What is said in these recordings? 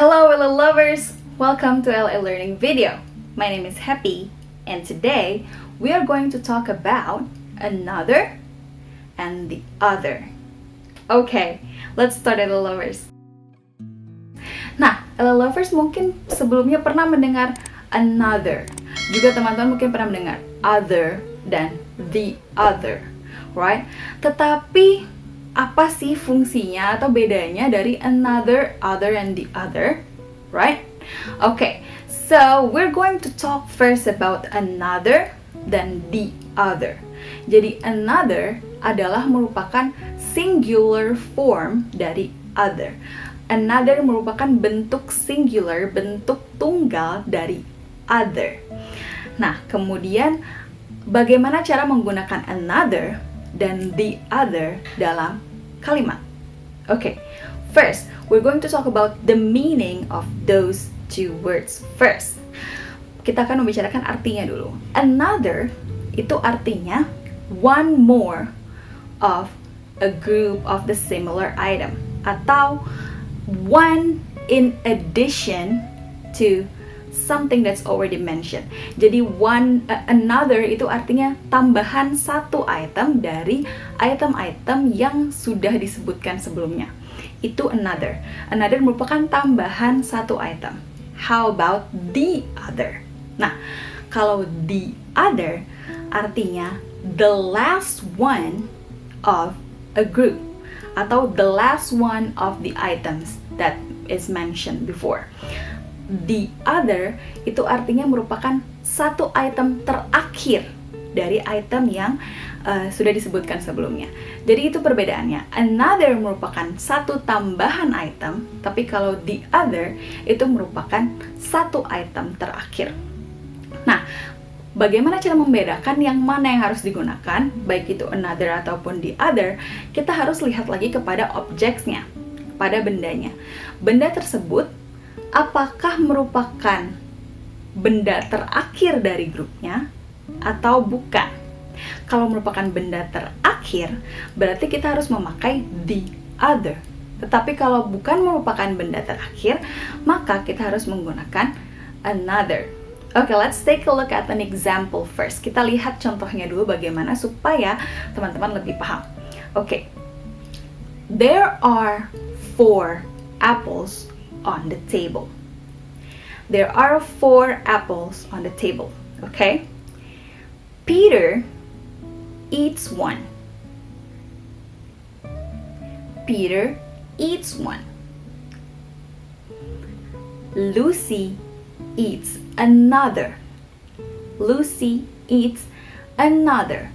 Hello LL lovers! Welcome to LL Learning video. My name is Hepi, and today we are going to talk about another and the other. Okay, let's start LL lovers. Nah, LL lovers mungkin sebelumnya pernah mendengar another. Juga teman-teman mungkin pernah mendengar other dan the other, right? Tetapi apa sih fungsinya atau bedanya dari another, other, and the other, right? Okay, so we're going to talk first about another dan the other. Jadi another adalah merupakan singular form dari other. Another merupakan bentuk singular, bentuk tunggal dari other. Nah, kemudian bagaimana cara menggunakan another dan the other dalam kalimat? Okay, first, we're going to talk about the meaning of those two words first. Kita akan membicarakan artinya dulu. Another itu artinya one more of a group of the similar item, atau one in addition to something that's already mentioned. Jadi another itu artinya tambahan satu item dari item-item yang sudah disebutkan sebelumnya. Itu another. Another merupakan tambahan satu item. How about the other? Nah, kalau the other artinya the last one of a group, atau the last one of the items that is mentioned before. The other itu artinya merupakan satu item terakhir dari item yang sudah disebutkan sebelumnya. Jadi itu perbedaannya. Another merupakan satu tambahan item, tapi kalau the other itu merupakan satu item terakhir. Nah, bagaimana cara membedakan yang mana yang harus digunakan, baik itu another ataupun the other? Kita harus lihat lagi kepada objeknya, pada bendanya. Benda tersebut apakah merupakan benda terakhir dari grupnya atau bukan? Kalau merupakan benda terakhir, berarti kita harus memakai the other. Tetapi kalau bukan merupakan benda terakhir, maka kita harus menggunakan another. Okay, let's take a look at an example first. Kita lihat contohnya dulu bagaimana supaya teman-teman lebih paham. Okay, there are 4 apples on the table. There are 4 apples on the table, okay? Peter eats one. Peter eats one. Lucy eats another. Lucy eats another.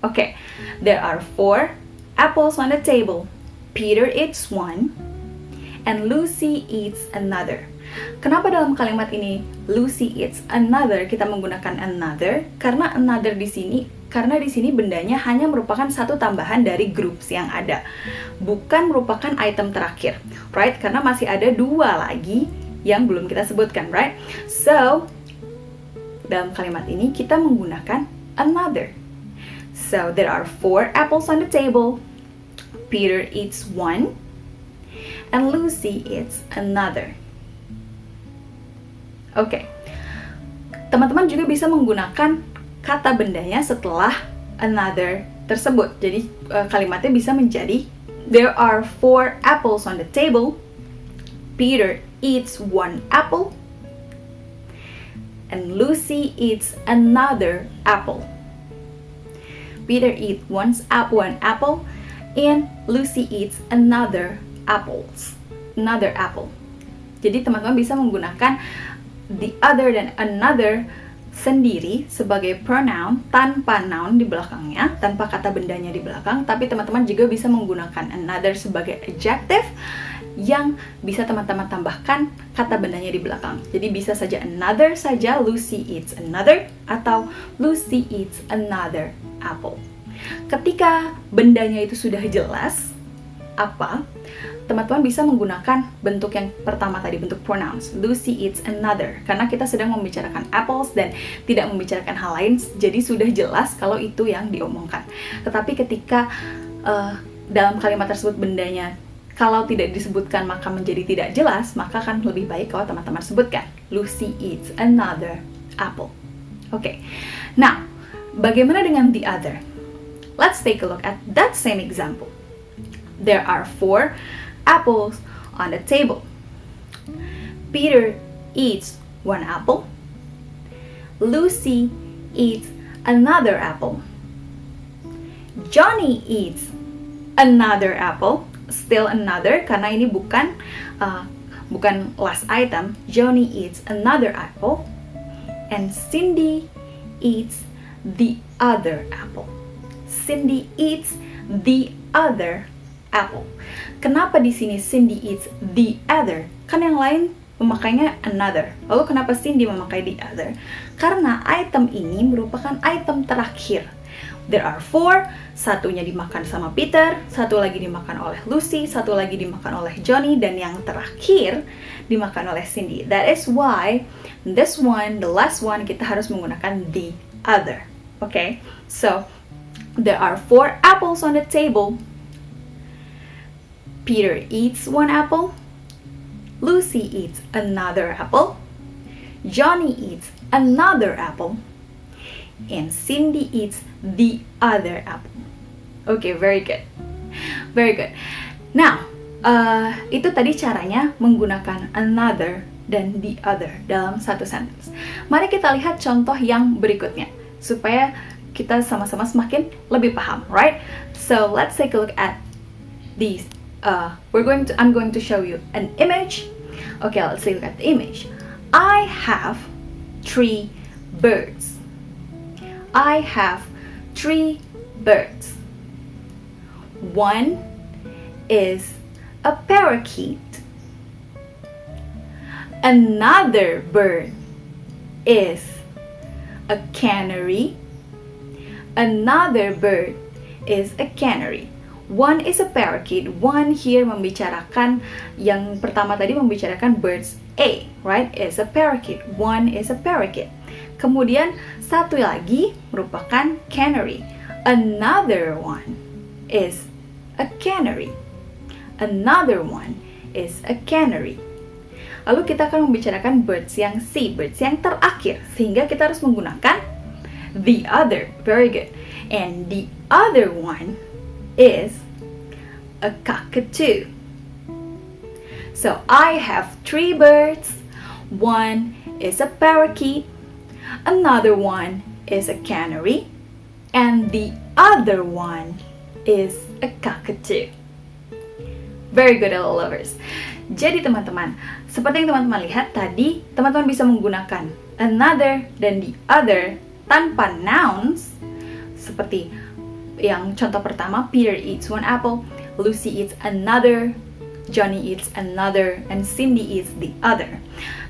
Okay, there are 4 apples on the table. Peter eats one. And Lucy eats another. Kenapa dalam kalimat ini Lucy eats another kita menggunakan another? Karena another di sini bendanya hanya merupakan satu tambahan dari groups yang ada, bukan merupakan item terakhir, right? Karena masih ada 2 lagi yang belum kita sebutkan, right? So dalam kalimat ini kita menggunakan another. So there are 4 apples on the table. Peter eats one. And Lucy eats another. Oke, teman-teman juga bisa menggunakan kata bendanya setelah another tersebut. Jadi kalimatnya bisa menjadi there are 4 apples on the table. Peter eats 1 apple. And Lucy eats another apple. Peter eats 1 apple. And Lucy eats another apple. Jadi teman-teman bisa menggunakan the other dan another sendiri sebagai pronoun tanpa noun di belakangnya, tanpa kata bendanya di belakang. Tapi teman-teman juga bisa menggunakan another sebagai adjective yang bisa teman-teman tambahkan kata bendanya di belakang. Jadi bisa saja another saja, Lucy eats another, atau Lucy eats another apple. Ketika bendanya itu sudah jelas apa, teman-teman bisa menggunakan bentuk yang pertama tadi, bentuk pronouns. Lucy eats another, karena kita sedang membicarakan apples dan tidak membicarakan hal lain, jadi sudah jelas kalau itu yang diomongkan. Tetapi ketika dalam kalimat tersebut bendanya Kalau tidak disebutkan maka menjadi tidak jelas, maka akan lebih baik kalau teman-teman sebutkan. Lucy eats another apple. Oke. Now, bagaimana dengan the other? Let's take a look at that same example. There are 4 apples on the table. Peter eats 1 apple. Lucy eats another apple. Johnny eats another apple. Still another, karena ini bukan last item. Johnny eats another apple. And Cindy eats the other apple. Cindy eats the other apple. Kenapa di sini Cindy eats the other? Kan yang lain memakainya another. Lalu kenapa Cindy memakai the other? Karena item ini merupakan item terakhir. There are 4, satunya dimakan sama Peter, satu lagi dimakan oleh Lucy, satu lagi dimakan oleh Johnny, dan yang terakhir dimakan oleh Cindy. That is why this one, the last one, kita harus menggunakan the other. Okay? So, there are 4 apples on the table. Peter eats 1 apple. Lucy eats another apple. Johnny eats another apple. And Cindy eats the other apple. Okay, very good. Very good. Now, itu tadi caranya menggunakan another dan the other dalam satu sentence. Mari kita lihat contoh yang berikutnya, supaya kita sama-sama semakin lebih paham, right? So let's take a look at these. I'm going to show you an image. Okay, let's take a look at the image. I have 3 birds. I have 3 birds. One is a parakeet. Another bird is a canary. Another bird is a canary. One is a parakeet. One here membicarakan, yang pertama tadi membicarakan birds A, right? Is a parakeet. One is a parakeet. Kemudian satu lagi merupakan canary. Another one is a canary. Another one is a canary. Lalu kita akan membicarakan birds yang C, birds yang terakhir, sehingga kita harus menggunakan the other. Very good. And the other one is a cockatoo. So I have 3 birds. One is a parakeet. Another one is a canary. And the other one is a cockatoo. Very good, little lovers. Jadi teman-teman, seperti yang teman-teman lihat tadi, teman-teman bisa menggunakan another dan the other tanpa nouns. Seperti yang contoh pertama, Peter eats 1 apple, Lucy eats another, Johnny eats another, and Cindy eats the other.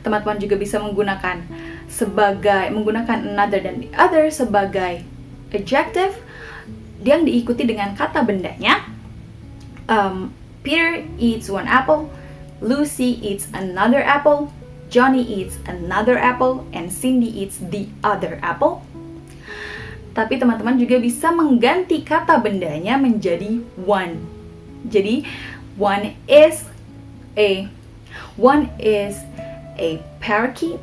Teman-teman juga bisa menggunakan another dan the other sebagai adjective yang diikuti dengan kata bendanya. Peter eats 1 apple, Lucy eats another apple, Johnny eats another apple, and Cindy eats the other apple. Tapi teman-teman juga bisa mengganti kata bendanya menjadi one. Jadi one is a parakeet,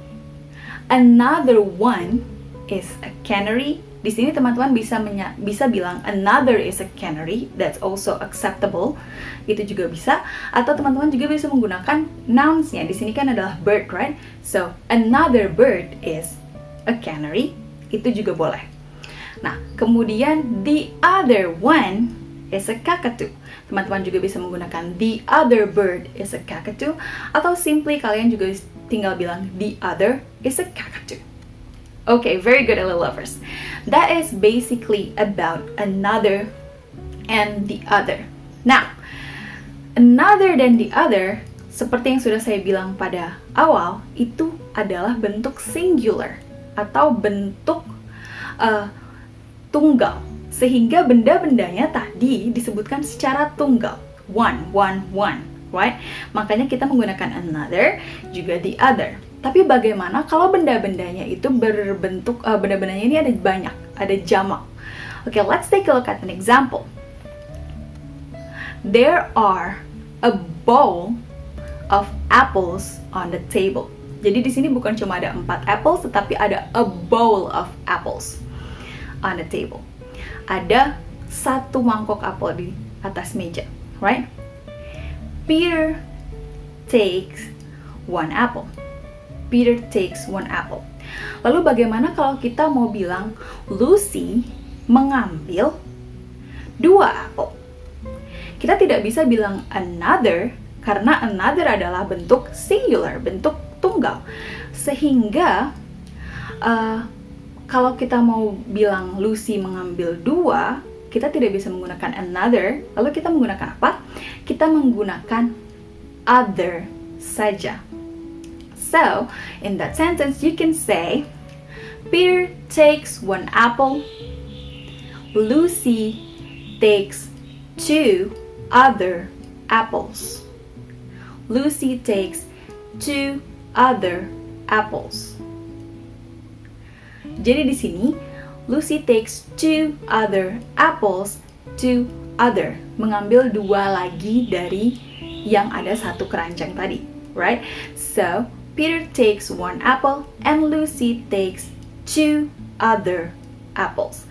another one is a canary. Di sini teman-teman bisa bilang another is a canary, that's also acceptable. Itu juga bisa. Atau teman-teman juga bisa menggunakan nouns-nya. Di sini kan adalah bird, right? So another bird is a canary. Itu juga boleh. Nah, kemudian the other one is a cockatoo. Teman-teman juga bisa menggunakan the other bird is a cockatoo, atau simply kalian juga tinggal bilang the other is a cockatoo. Okay, very good, little lovers. That is basically about another and the other. Now, another dan the other, seperti yang sudah saya bilang pada awal, itu adalah bentuk singular atau bentuk tunggal. Sehingga benda-bendanya tadi disebutkan secara tunggal. One, right? Makanya kita menggunakan another, juga the other. Tapi bagaimana kalau benda-bendanya itu berbentuk, benda-bendanya ini ada banyak, ada jamak. Okay, let's take a look at an example. There are a bowl of apples on the table. Jadi di sini bukan cuma ada 4 apples, tetapi ada a bowl of apples on the table. Ada 1 mangkok apel di atas meja, right? Peter takes 1 apple. Peter takes 1 apple. Lalu bagaimana kalau kita mau bilang Lucy mengambil 2 apel? Kita tidak bisa bilang another, karena another adalah bentuk singular, bentuk tunggal. Sehingga kalau kita mau bilang Lucy mengambil 2, kita tidak bisa menggunakan another. Lalu kita menggunakan apa? Kita menggunakan other saja. So, in that sentence you can say Peter takes 1 apple, Lucy takes 2 other apples. Lucy takes 2 other apples. Jadi di sini Lucy takes 2 other apples, 2 other, mengambil 2 lagi dari yang ada 1 keranjang tadi, right? So, Peter takes 1 apple and Lucy takes 2 other apples.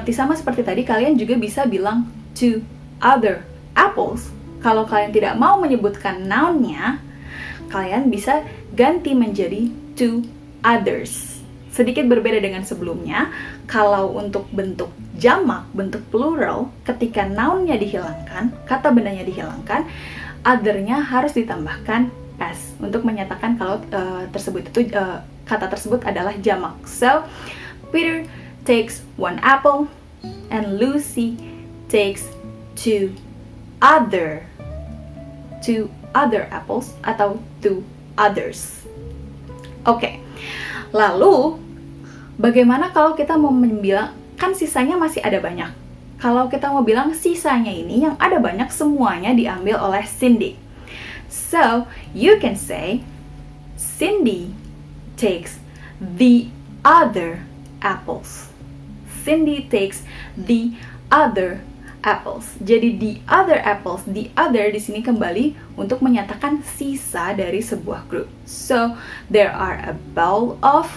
Sama seperti tadi, kalian juga bisa bilang 2 other apples. Kalau kalian tidak mau menyebutkan noun-nya, kalian bisa ganti menjadi 2 others. Sedikit berbeda dengan sebelumnya. Kalau untuk bentuk jamak, bentuk plural, ketika noun-nya dihilangkan, kata bendanya dihilangkan, other-nya harus ditambahkan s untuk menyatakan kalau kata tersebut adalah jamak. So, Peter takes 1 apple and Lucy takes 2 other apples atau 2 others. Oke. Lalu bagaimana kalau kita mau bilang, kan sisanya masih ada banyak. Kalau kita mau bilang sisanya ini yang ada banyak, semuanya diambil oleh Cindy. So, you can say Cindy takes the other apples. Cindy takes the other apples. Jadi the other apples, the other di sini kembali untuk menyatakan sisa dari sebuah grup. So, there are a bowl of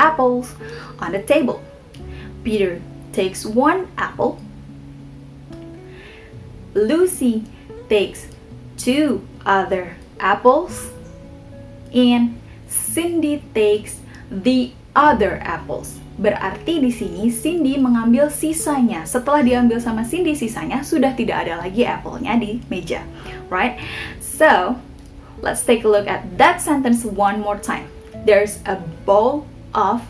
apples on the table. Peter takes 1 apple. Lucy takes 2 other apples. And Cindy takes the other apples. Berarti di sini Cindy mengambil sisanya. Setelah diambil sama Cindy sisanya, sudah tidak ada lagi apple-nya di meja, right? So, let's take a look at that sentence one more time. There's a bowl of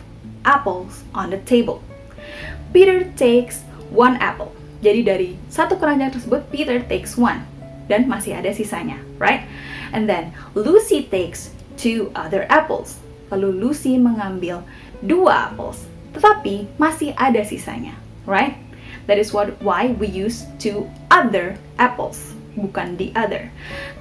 apples on the table. Peter takes 1 apple. Jadi dari 1 keranjang tersebut, Peter takes 1. Dan masih ada sisanya, right? And then, Lucy takes 2 other apples. Lalu Lucy mengambil 2 apples. Tetapi masih ada sisanya, right? That is why we use 2 other apples, bukan the other.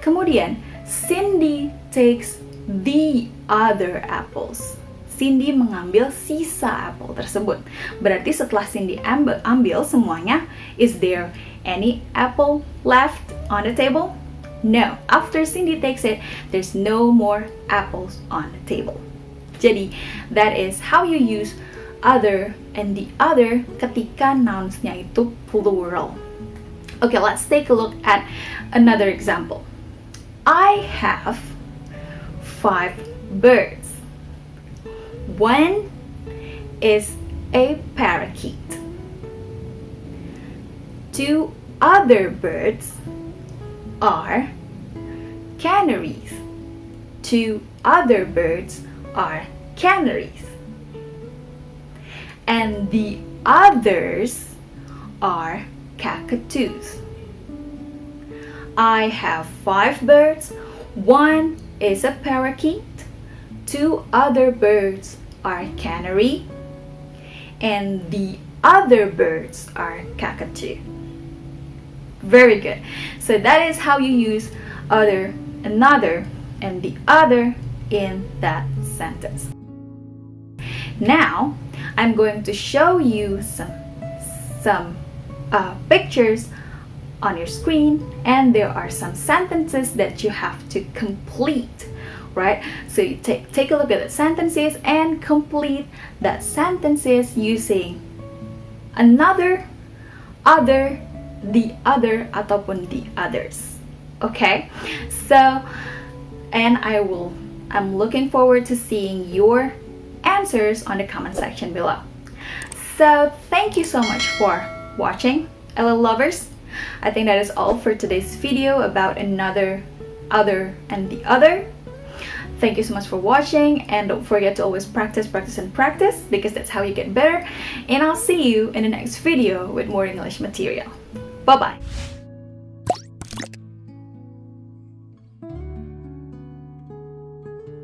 Kemudian, Cindy takes the other apples. Cindy mengambil sisa apel tersebut. Berarti setelah Cindy ambil semuanya, is there any apple left on the table? No. After Cindy takes it, there's no more apples on the table. Jadi, that is how you use other and the other ketika nouns-nya itu plural. Okay, let's take a look at another example. I have 5 birds. 1 is a parakeet. 2 other birds are canaries. 2 other birds are canaries. And the others are cockatoos. I have 5 birds. 1 is a parakeet. 2 other birds are canary. And the other birds are cockatoo. Very good. So that is how you use other, another, and the other in that sentence. Now, I'm going to show you some pictures on your screen, and there are some sentences that you have to complete, right? So you take a look at the sentences and complete that sentences using another, other, the other, ataupun the others. Okay? So, and I'm looking forward to seeing your answers on the comment section below. So thank you so much for watching, LL lovers. I think that is all for today's video about another, other, and the other. Thank you so much for watching, and don't forget to always practice, practice, and practice, because that's how you get better. And I'll see you in the next video with more English material. Bye-bye.